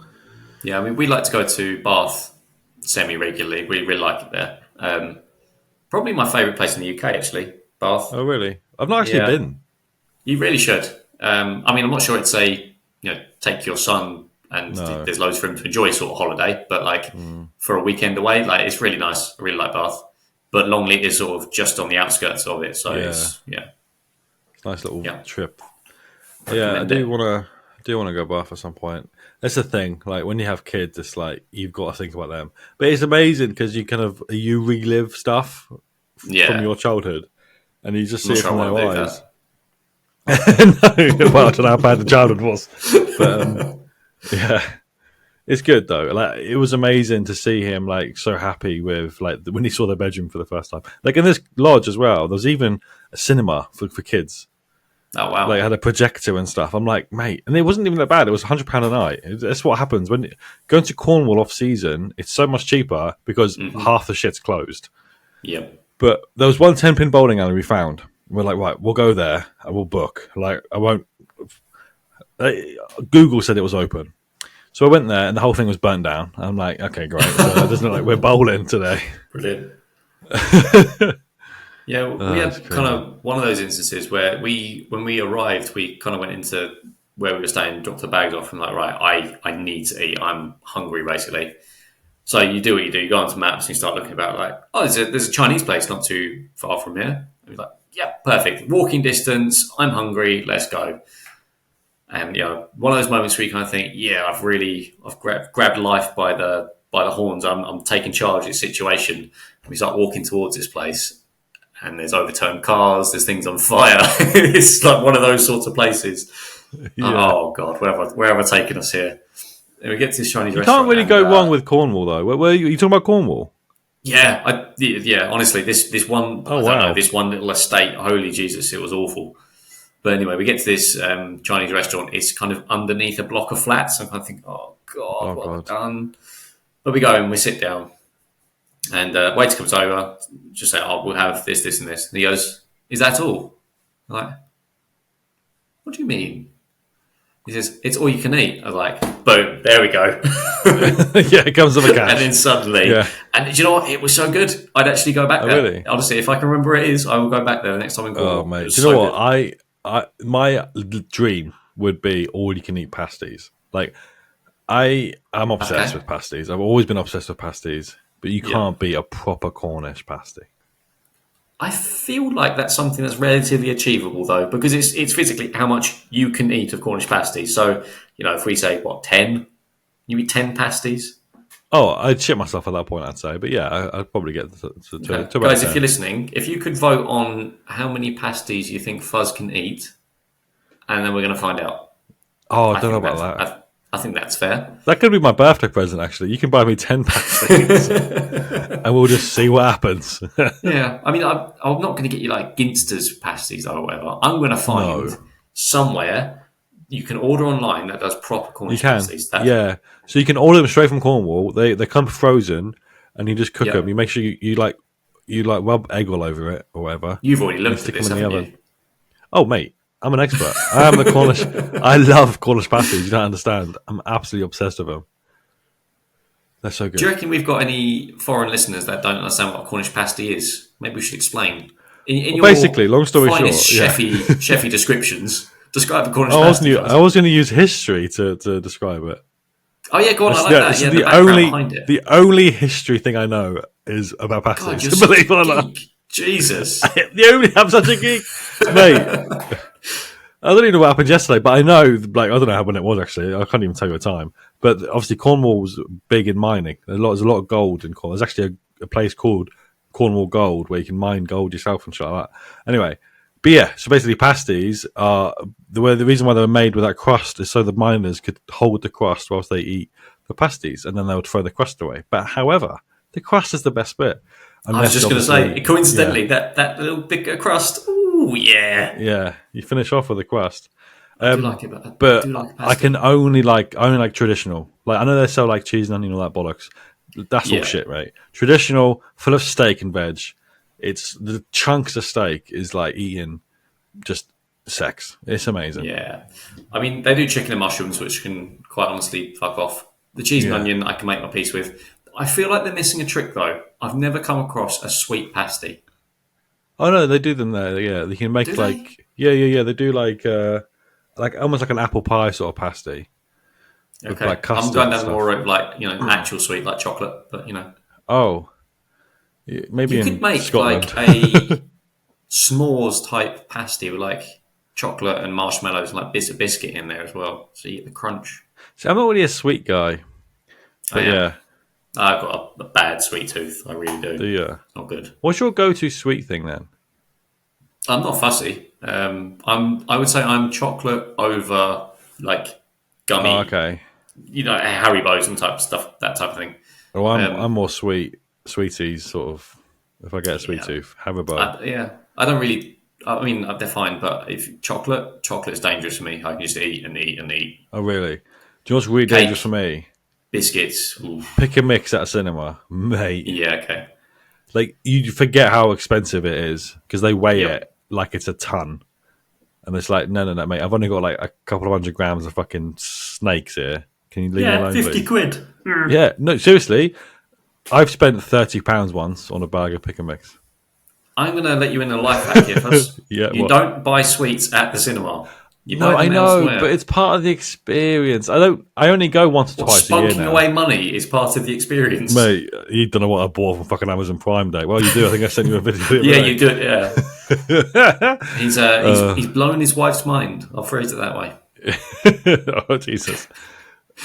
Yeah, I mean, we like to go to Bath semi-regularly. We really like it there. Probably my favourite place in the UK, actually, Bath. Oh, really? I've not actually been. You really should. I mean, I'm not sure it's a take your son and there's loads for him to enjoy sort of holiday, but like for a weekend away, like it's really nice. I really like Bath, but Longleat is sort of just on the outskirts of it, so it's It's a nice little trip. I Recommend do want to go Bath at some point. That's the thing. Like when you have kids, it's like you've got to think about them. But it's amazing because you relive stuff from your childhood, and you just see it from their eyes. No, well, I don't know how bad the childhood was, but yeah, it's good though. Like it was amazing to see him like so happy with like when he saw their bedroom for the first time. Like in this lodge as well, there's even a cinema for kids. Oh wow! Like it had a projector and stuff. I'm like, mate, and it wasn't even that bad. It was £100 a night. That's what happens when going to Cornwall off season. It's so much cheaper because half the shit's closed. Yep. But there was one 10-pin bowling alley we found. We're like, right, we'll go there. I will book. Like, I won't. Google said it was open, so I went there, and the whole thing was burnt down. I'm like, okay, great. So it doesn't look like we're bowling today. Brilliant. Yeah, we had kind of one of those instances where when we arrived, we kind of went into where we were staying, dropped the bags off, and like, right, I need to eat. I'm hungry, basically. So you do what you do. You go onto maps and you start looking about like, oh, there's a Chinese place not too far from here. And you're like, yeah, perfect. Walking distance. I'm hungry. Let's go. And one of those moments where you kind of think, yeah, I've grabbed life by the horns. I'm taking charge of the situation. And we start walking towards this place. And there's overturned cars, there's things on fire. It's like one of those sorts of places. Yeah. Oh, God, where have I taken us here? And we get to this Chinese restaurant. You can't really go wrong with Cornwall, though. Where are you talking about Cornwall? Yeah, honestly, this one, I don't know, this one little estate, holy Jesus, it was awful. But anyway, we get to this Chinese restaurant. It's kind of underneath a block of flats. And I kind of think, oh, God, what have I done? But we go and we sit down. And waiter comes over, just say, oh, we'll have this, this, and this. And he goes, is that all? I'm like, what do you mean? He says, it's all you can eat. I was like, boom, there we go. Yeah, it comes with a cash. And then suddenly, and do you know what? It was so good. I'd actually go back there. Really? Honestly, if I can remember where it is, I will go back there the next time in Cornwall. Oh, mate. Do you know what? I my dream would be all you can eat pasties. Like, I'm obsessed with pasties. I've always been obsessed with pasties. But you can't beat a proper Cornish pasty. I feel like that's something that's relatively achievable, though, because it's physically how much you can eat of Cornish pasties. So, if we say, 10? You eat 10 pasties? Oh, I'd shit myself at that point, I'd say. But yeah, I'd probably get to about Guys, 10. if you're listening, if you could vote on how many pasties you think Fuzz can eat, and then we're going to find out. Oh, I I don't know think about that. I think that's fair. That could be my birthday present, actually. You can buy me 10 pasties, and we'll just see what happens. Yeah, I mean, I'm not going to get you like Ginster's pasties or whatever. I'm going to find No. somewhere you can order online that does proper You Cornish can, pasties. yeah. So you can order them straight from Cornwall. They come frozen, and you just cook Yep. them. You make sure you rub egg all over it or whatever. You've already And looked at stick this, them in the haven't oven. you? Oh, mate, I'm an expert. I am the Cornish. I love Cornish pasties. You don't understand. I'm absolutely obsessed with them. They're so good. Do you reckon we've got any foreign listeners that don't understand what a Cornish pasty is? Maybe we should explain. In your Basically, long story short, finest yeah. chefy descriptions, describe a Cornish I pasty. was going to use history to describe it. Oh yeah, go on. I like Yeah, that. this Yeah, is the the background only behind it. the only history thing I know is about God, pasties. you're such Believe it or a not. geek. Jesus. I'm such a geek, mate. I don't even know what happened yesterday, but I know, like, I don't know when it was actually. I can't even tell you a time. But obviously, Cornwall was big in mining. There's a lot of gold in Cornwall. There's actually a place called Cornwall Gold where you can mine gold yourself and shit like that. Anyway, but yeah, so basically, pasties are the reason why they were made with that crust is so the miners could hold the crust whilst they eat the pasties, and then they would throw the crust away. But however, the crust is the best bit. I was just going to say, coincidentally, that little bit of crust. Ooh, yeah. Yeah, you finish off with the crust. I do like it, but I But do like I pasty. can only like traditional. Like I know they sell like cheese and onion and all that bollocks. That's all Yeah. shit, right? Traditional, full of steak and veg. It's the chunks of steak is like eating just sex. It's amazing. Yeah. I mean, they do chicken and mushrooms, which can quite honestly fuck off. The cheese and Yeah. onion, I can make my peace with. I feel like they're missing a trick, though. I've never come across a sweet pasty. Oh no, they do them there. Yeah, they can make Do like yeah. They do like almost like an apple pie sort of pasty. With, Okay. like, I'm custard going and down stuff. more of like, actual sweet, like chocolate, but, Oh, yeah, maybe You in could make Scotland. like a s'mores type pasty with like chocolate and marshmallows and like bits of biscuit in there as well. So you get the crunch. See, I'm not really a sweet guy, but I am. yeah, I've got a bad sweet tooth. I really do. yeah. Not good. What's your go-to sweet thing then? I'm not fussy. I would say I'm chocolate over like gummy, Oh, okay. Haribo's and type stuff, that type of thing. Well, I'm more sweeties sort of. If I get a sweet Yeah. tooth, Haribo. I don't really. I mean, they're fine, but if chocolate is dangerous for me. I can just eat and eat and eat. Oh, really? Do you know what's really Cake. dangerous for me? Biscuits. Ooh. Pick a mix at a cinema, mate. Yeah. Okay. Like you forget how expensive it is because they weigh Yep. it like it's a ton, and it's like no, mate. I've only got like a couple of 100 grams of fucking snakes here. Can you leave me alone, 50 please? quid. Yeah, no, seriously. I've spent £30 once on a bag of pick and mix. I'm going to let you in a life hack here, Fuzz. Yeah, You what? don't buy sweets at the cinema. You No, buy I them know, elsewhere. but it's part of the experience. I only go once or twice a year Spunking now. away money is part of the experience. Mate, you don't know what I bought from fucking Amazon Prime Day. Well, you do. I think I sent you a video. Yeah, you do it, yeah. He's blown his wife's mind. I'll phrase it that way. Oh, Jesus.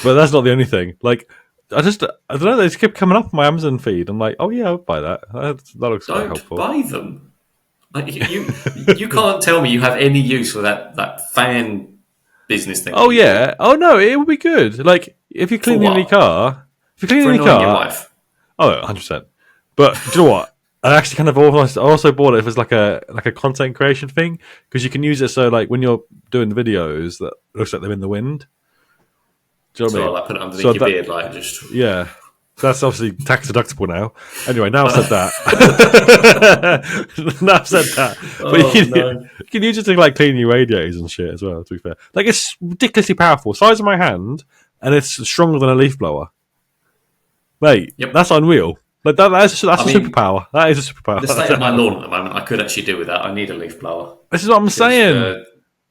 But that's not the only thing. Like, I don't know, they just kept coming up on my Amazon feed. I'm like, oh, yeah, I'll buy that. That looks quite Don't helpful. buy them. Like, you can't tell me you have any use for that fan business thing. Oh, yeah. Oh, no, it would be good. Like, if you're cleaning what? your car. If you're For cleaning your annoying your car. wife. Oh, 100%. But do you know what? I actually kind of also bought it as like a content creation thing because you can use it so like when you're doing the videos that looks like they're in the wind. Do you know what I So mean? I'll put it underneath So your beard, like just. Yeah. That's obviously tax deductible now. Anyway, now I've said that. Now I've said that. But you can use it to like clean your radiators and shit as well, to be fair. Like it's ridiculously powerful. Size of my hand and it's stronger than a leaf blower. Mate, Yep. that's unreal. Like that's a mean, superpower. That is a superpower. The state of my lawn at the moment, I could actually do with that. I need a leaf blower. This is what I'm saying.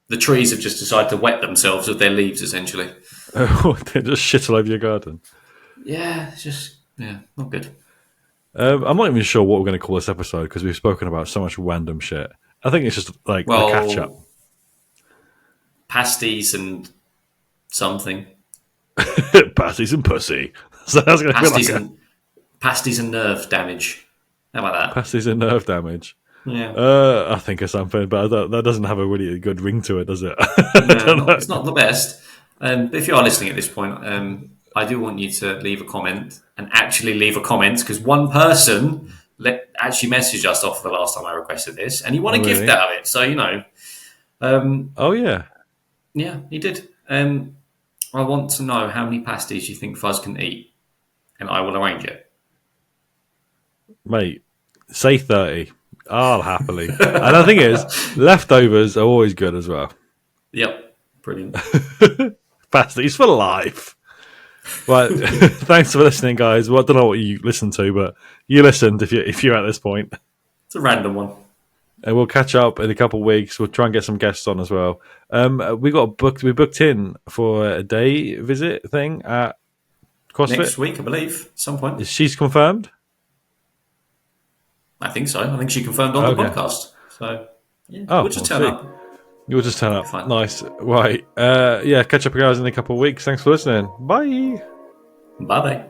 The trees have just decided to wet themselves with their leaves, essentially. They just shit all over your garden. Yeah, it's just not good. I'm not even sure what we're going to call this episode because we've spoken about so much random shit. I think it's just like a catch up. Pasties and something. Pasties and pussy. So that's going to be like pasties and nerve damage. How about pasties and nerve damage. that? Yeah. I think of something, but that doesn't have a really good ring to it, does it? No, it's not the best. But if you are listening at this point, I do want you to leave a comment and actually leave a comment because one person actually messaged us off the last time I requested this, and he won a gift really? out of it. So Oh yeah, yeah, he did. I want to know how many pasties you think Fuzz can eat, and I will arrange it. mate. Say 30. I'll happily. And the thing is, leftovers are always good as well. Yep, brilliant. Pasties for life. Right. Thanks for listening, guys. Well, I don't know what you listened to, but you listened if you're at this point. It's a random one. And we'll catch up in a couple of weeks. We'll try and get some guests on as well. We booked in for a day visit thing at CrossFit Next week, I believe, at some point. She's confirmed. I think so. I think she confirmed on the podcast. So yeah, we'll just turn up. You'll just turn up. Fine. Nice. Right. Yeah. Catch up, guys, in a couple of weeks. Thanks for listening. Bye. Bye bye.